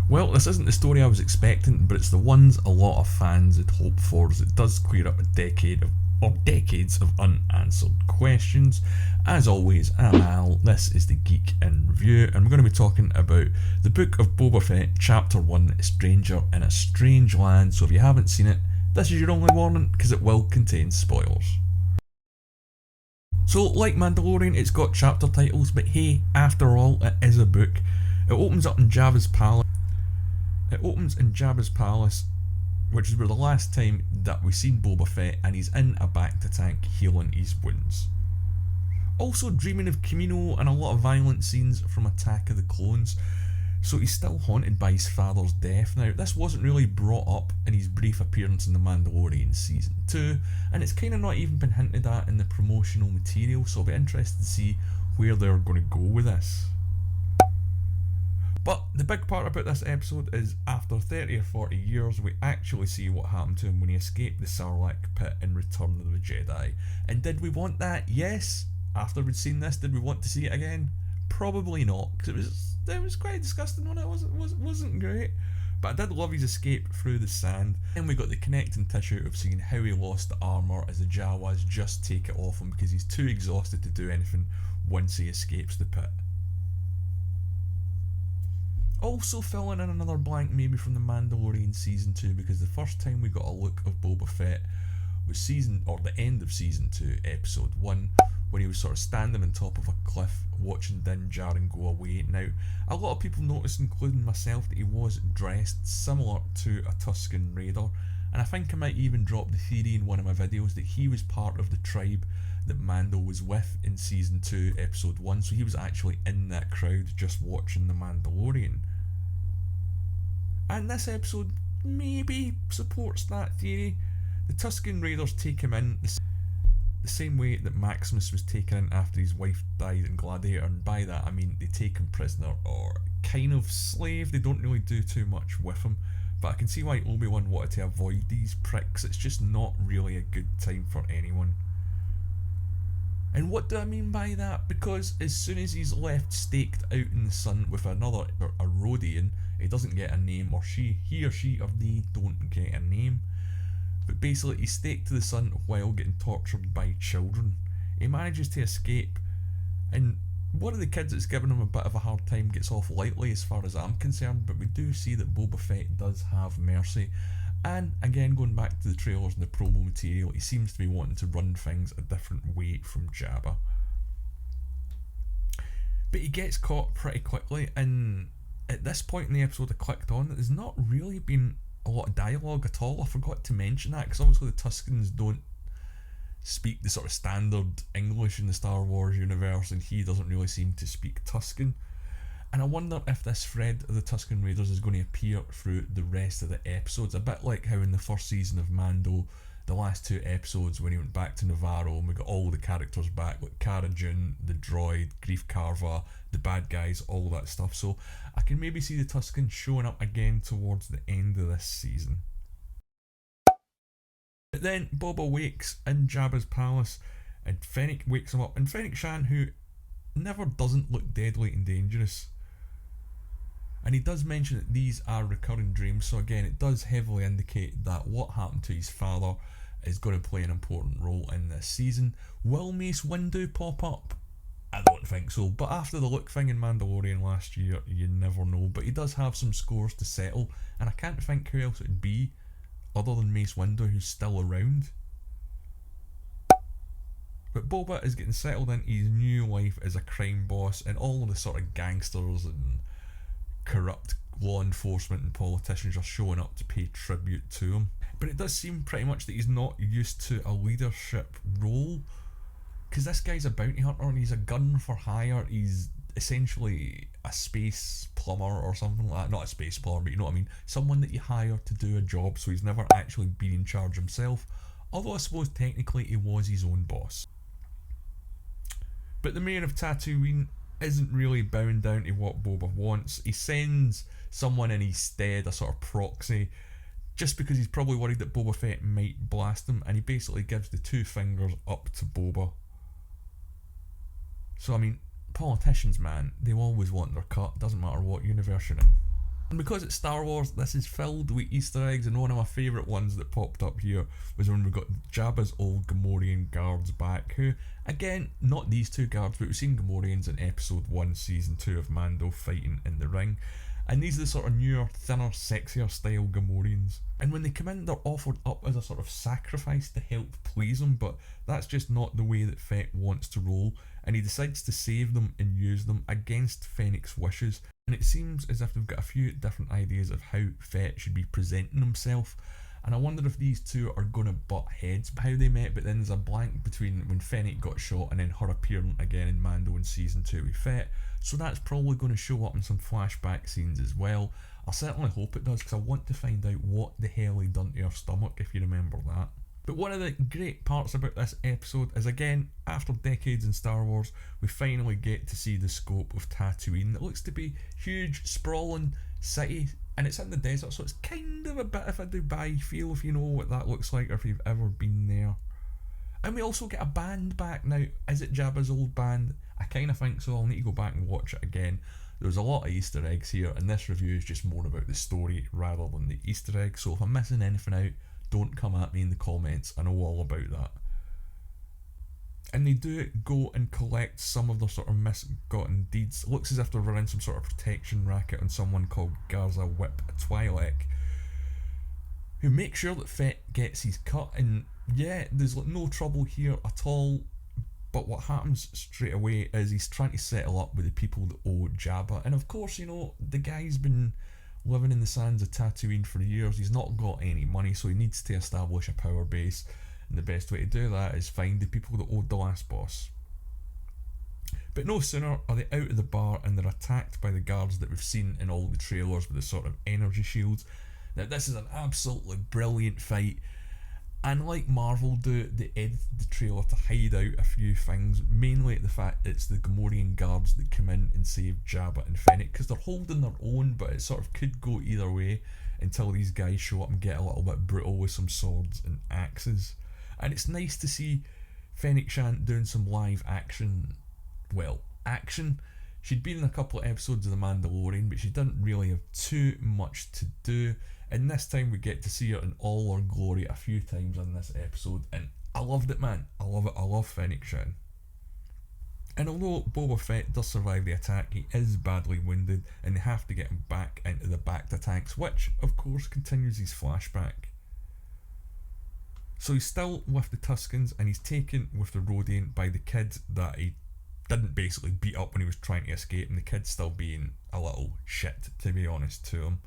Well, this isn't the story I was expecting, but it's the ones a lot of fans had hoped for, as it does clear up a decades of unanswered questions. As always, I'm Al, this is the Geek in Review, and we're going to be talking about the Book of Boba Fett, Chapter 1, Stranger in a Strange Land. So if you haven't seen it, this is your only warning, because it will contain spoilers. So, like Mandalorian, it's got chapter titles, but hey, after all, it is a book. It opens up in Jabba's palace. Which is where the last time that we've seen Boba Fett, and he's in a bacta tank healing his wounds. Also dreaming of Kamino and a lot of violent scenes from Attack of the Clones, so he's still haunted by his father's death. Now, this wasn't really brought up in his brief appearance in The Mandalorian Season 2, and it's kind of not even been hinted at in the promotional material, so I'll be interested to see where they're going to go with this. But the big part about this episode is after 30 or 40 years, we actually see what happened to him when he escaped the Sarlacc pit in Return of the Jedi. And did we want that? Yes. After we'd seen this, did we want to see it again? Probably not, because it was quite disgusting when it wasn't great. But I did love his escape through the sand. And we got the connecting tissue of seeing how he lost the armour as the Jawas just take it off him because he's too exhausted to do anything once he escapes the pit. Also filling in another blank maybe from The Mandalorian Season 2, because the first time we got a look of Boba Fett was the end of Season 2, Episode 1, when he was sort of standing on top of a cliff watching Din Djarin go away. Now, a lot of people noticed, including myself, that he was dressed similar to a Tusken Raider, and I think I might even drop the theory in one of my videos that he was part of the tribe that Mando was with in Season 2, Episode 1, so he was actually in that crowd just watching The Mandalorian. And this episode maybe supports that theory. The Tusken Raiders take him in the same way that Maximus was taken in after his wife died in Gladiator, and by that I mean they take him prisoner or kind of slave. They don't really do too much with him, but I can see why Obi-Wan wanted to avoid these pricks. It's just not really a good time for anyone. And what do I mean by that? Because as soon as he's left staked out in the sun with a Rodian, he doesn't get a name, or he or she or they don't get a name. But basically he's staked to the sun while getting tortured by children. He manages to escape, and one of the kids that's giving him a bit of a hard time gets off lightly as far as I'm concerned, but we do see that Boba Fett does have mercy. And again, going back to the trailers and the promo material, he seems to be wanting to run things a different way from Jabba. But he gets caught pretty quickly, and at this point in the episode I clicked on, there's not really been a lot of dialogue at all. I forgot to mention that, because obviously the Tuskens don't speak the sort of standard English in the Star Wars universe, and he doesn't really seem to speak Tusken. And I wonder if this thread of the Tusken Raiders is going to appear through the rest of the episodes, a bit like how in the first season of Mando, the last two episodes when he went back to Navarro and we got all the characters back, like Cara Dune, the droid, Grief Karva, the bad guys, all that stuff. So I can maybe see the Tuskens showing up again towards the end of this season. But then Boba wakes in Jabba's palace, and Fennec wakes him up, and Fennec Shan, who never doesn't look deadly and dangerous. And he does mention that these are recurring dreams, so again it does heavily indicate that what happened to his father is going to play an important role in this season. Will Mace Windu pop up? I don't think so, but after the look thing in Mandalorian last year, you never know. But he does have some scores to settle, and I can't think who else it would be other than Mace Windu who's still around. But Boba is getting settled into his new life as a crime boss, and all of the sort of gangsters and corrupt law enforcement and politicians are showing up to pay tribute to him. But it does seem pretty much that he's not used to a leadership role, because this guy's a bounty hunter and he's a gun for hire. He's essentially a space plumber or something like that. Not a space plumber, but you know what I mean, someone that you hire to do a job, so he's never actually been in charge himself, although I suppose technically he was his own boss. But the mayor of Tatooine isn't really bound down to what Boba wants. He sends someone in his stead, a sort of proxy, just because he's probably worried that Boba Fett might blast him, and he basically gives the two fingers up to Boba. So I mean, politicians, man, they always want their cut, doesn't matter what universe you're in. And because it's Star Wars, this is filled with Easter eggs, and one of my favourite ones that popped up here was when we got Jabba's old Gamorrean guards back, who, again, not these two guards, but we've seen Gamorreans in episode 1, season 2 of Mando fighting in the ring. And these are the sort of newer, thinner, sexier style Gamorreans. And when they come in, they're offered up as a sort of sacrifice to help please him, but that's just not the way that Fett wants to roll, and he decides to save them and use them against Fennec's wishes. And it seems as if they've got a few different ideas of how Fett should be presenting himself. And I wonder if these two are going to butt heads how they met, but then there's a blank between when Fennec got shot and then her appearing again in Mando in season 2 with Fett. So that's probably going to show up in some flashback scenes as well. I certainly hope it does, because I want to find out what the hell he done to her stomach, if you remember that. But one of the great parts about this episode is, again, after decades in Star Wars, we finally get to see the scope of Tatooine. It looks to be huge, sprawling city, and it's in the desert, so it's kind of a bit of a Dubai feel, if you know what that looks like, or if you've ever been there. And we also get a band back now. Is it Jabba's old band? I kind of think so. I'll need to go back and watch it again. There's a lot of Easter eggs here, and this review is just more about the story rather than the Easter eggs, so if I'm missing anything out, don't come at me in the comments. I know all about that. And they do go and collect some of their sort of misgotten deeds. It looks as if they're running some sort of protection racket on someone called Garza Whip Twi'lek, who makes sure that Fett gets his cut. And yeah, there's like no trouble here at all. But what happens straight away is he's trying to settle up with the people that owe Jabba. And of course, you know, the guy's been living in the sands of Tatooine for years. He's not got any money, so he needs to establish a power base. And the best way to do that is find the people that owed the last boss. But no sooner are they out of the bar and they're attacked by the guards that we've seen in all the trailers with the sort of energy shields. Now this is an absolutely brilliant fight. And like Marvel do, they edited the trailer to hide out a few things, mainly the fact it's the Gamorrean guards that come in and save Jabba and Fennec, because they're holding their own, but it sort of could go either way until these guys show up and get a little bit brutal with some swords and axes. And it's nice to see Fennec Shand doing some live action, action. She'd been in a couple of episodes of The Mandalorian, but she didn't really have too much to do. And this time we get to see her in all her glory a few times in this episode, and I loved it, man. I love it. I love Fennec Shand. And although Boba Fett does survive the attack, he is badly wounded, and they have to get him back into the Bacta tanks, which of course continues his flashback. So he's still with the Tuskens, and he's taken with the Rodian by the kid that he didn't basically beat up when he was trying to escape, and the kid's still being a little shit, to be honest, to him.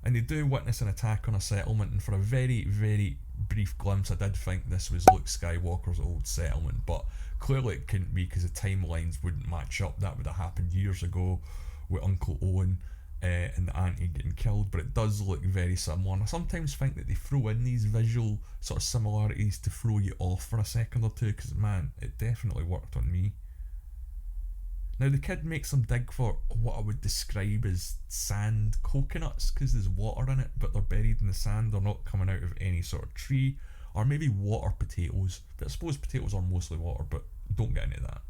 And they do witness an attack on a settlement, and for a very, very brief glimpse I did think this was Luke Skywalker's old settlement, but clearly it couldn't be because the timelines wouldn't match up. That would have happened years ago with Uncle Owen and the auntie getting killed, but it does look very similar. And I sometimes think that they throw in these visual sort of similarities to throw you off for a second or two, because man, it definitely worked on me. Now the kid makes them dig for what I would describe as sand coconuts, because there's water in it, but they're buried in the sand. They're not coming out of any sort of tree, or maybe water potatoes, but I suppose potatoes are mostly water, but don't get into that.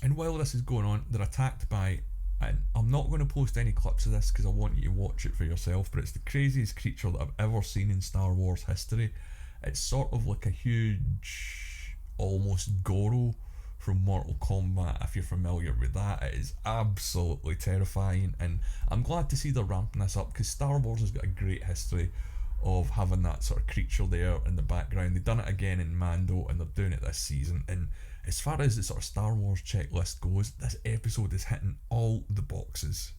And while this is going on, they're attacked by, and I'm not going to post any clips of this because I want you to watch it for yourself, but it's the craziest creature that I've ever seen in Star Wars history. It's sort of like a huge, almost Goro from Mortal Kombat, if you're familiar with that. It is absolutely terrifying, and I'm glad to see they're ramping this up, because Star Wars has got a great history of having that sort of creature there in the background. They've done it again in Mando, and they're doing it this season, and as far as the sort of Star Wars checklist goes, this episode is hitting all the boxes.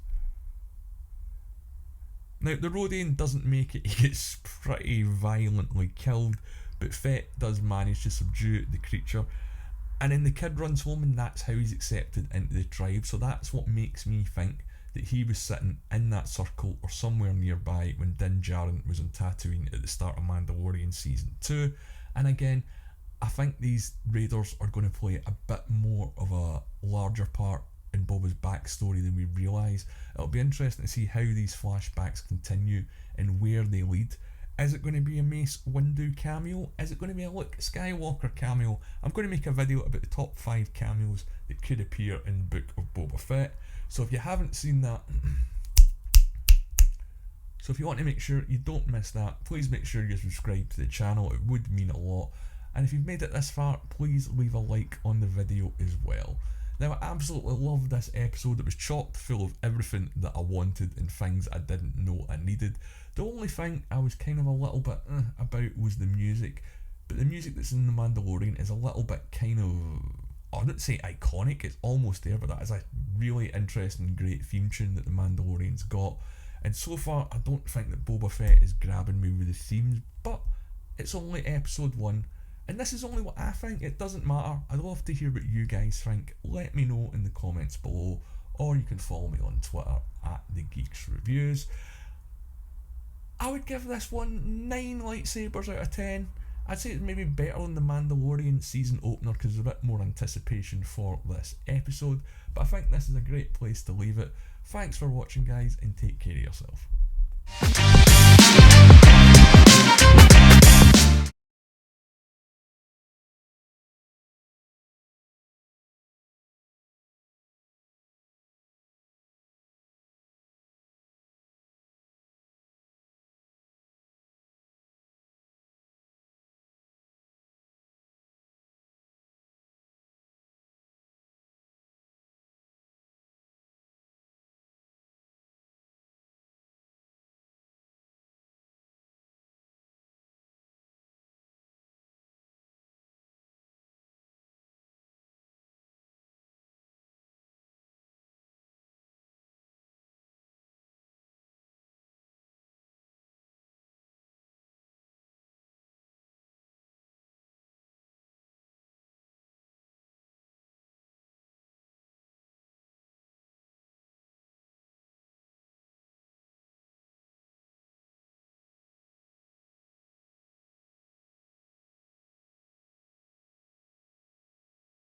Now the Rodian doesn't make it, he gets pretty violently killed, but Fett does manage to subdue the creature. And then the kid runs home, and that's how he's accepted into the tribe. So that's what makes me think that he was sitting in that circle or somewhere nearby when Din Djarin was on Tatooine at the start of Mandalorian Season 2. And again, I think these raiders are going to play a bit more of a larger part in Boba's backstory than we realise. It'll be interesting to see how these flashbacks continue and where they lead. Is it going to be a Mace Windu cameo? Is it going to be a Luke Skywalker cameo? I'm going to make a video about the top 5 cameos that could appear in the Book of Boba Fett. So if you haven't seen that, So if you want to make sure you don't miss that, please make sure you subscribe to the channel. It would mean a lot. And if you've made it this far, please leave a like on the video as well. Now, I absolutely loved this episode. It was chock full of everything that I wanted and things I didn't know I needed. The only thing I was kind of a little bit about was the music. But the music that's in The Mandalorian is a little bit kind of, I wouldn't say iconic, it's almost there, but that is a really interesting, great theme tune that The Mandalorian's got. And so far, I don't think that Boba Fett is grabbing me with the themes, but it's only episode 1. And this is only what I think. It doesn't matter. I'd love to hear what you guys think. Let me know in the comments below, or you can follow me on Twitter at The Geeks Reviews. I would give this one 9 lightsabers out of 10. I'd say it's maybe better than the Mandalorian season opener because there's a bit more anticipation for this episode. But I think this is a great place to leave it. Thanks for watching, guys, and take care of yourself.